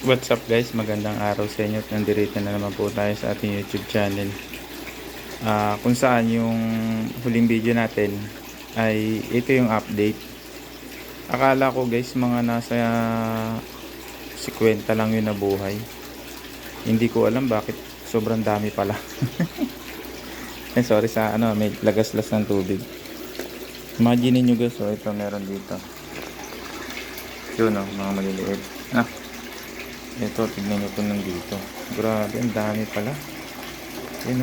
What's up guys, magandang araw sa inyo at nandito na naman po tayo sa ating YouTube channel, kung saan yung huling video natin ay ito yung update. Akala ko guys mga nasa 50 lang yung nabuhay, hindi ko alam bakit sobrang dami pala. Sorry sa may lagaslas ng tubig. Imagine nyo guys, ito meron dito yun, mga maliliit. Ito, tignan nyo ito nandito. Grabe, ang dami pala. Yun,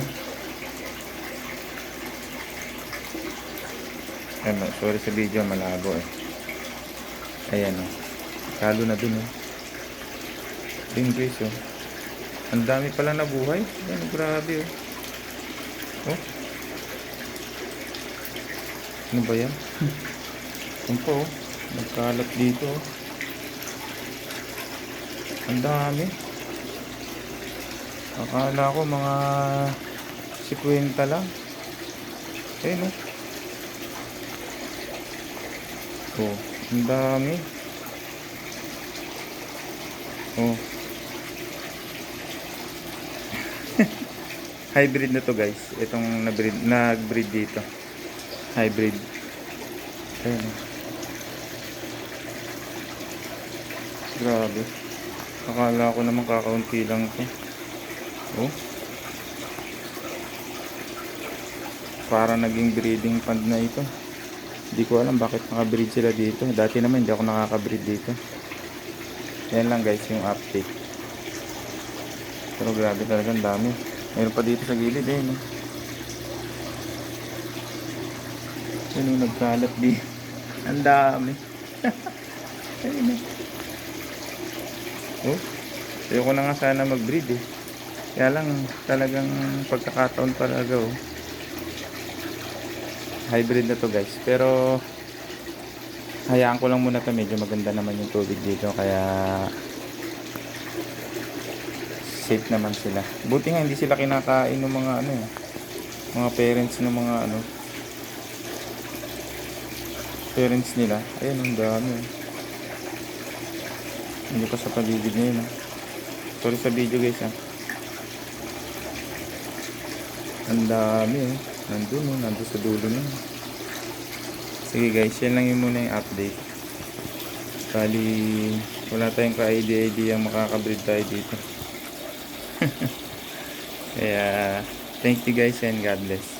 sorry sa video, malabo Ayan, kalo na dun, Yun guys, ang dami pala nabuhay. Ayan, grabe, Ano ba yan? Yan po, nagkalat dito, Ang dami. Akala ko mga 50 lang. Ayun, ang dami. Hybrid na to guys. Itong nag-breed dito. Hybrid. Ayun, grabe. Akala ko naman kakaunti lang to. Para naging breeding pond na ito. Hindi ko alam bakit nakabreed sila dito. Dati naman hindi ako nakaka-breed dito. Yan lang guys yung update. Pero grabe talaga, ang dami. Mayroon pa dito sa gilid Yun yung nagkalat dito. Ang dami. Ayun ayoko na nga sana mag-breed Kaya lang talagang pagkakataon talaga hybrid na to guys. Pero hayaan ko lang muna to, medyo maganda naman yung tubig dito, kaya safe naman sila. Buti nga hindi sila kinakain ng mga mga parents ng mga parents nila. Ayun, ang dami hindi pa sa paligid na yun Sorry sa video guys Ang dami nandun sa dulo na. Sige guys, yan lang yung muna yung update. Bali wala tayong ka-idea makakabreed tayo dito. Kaya thank you guys and God bless.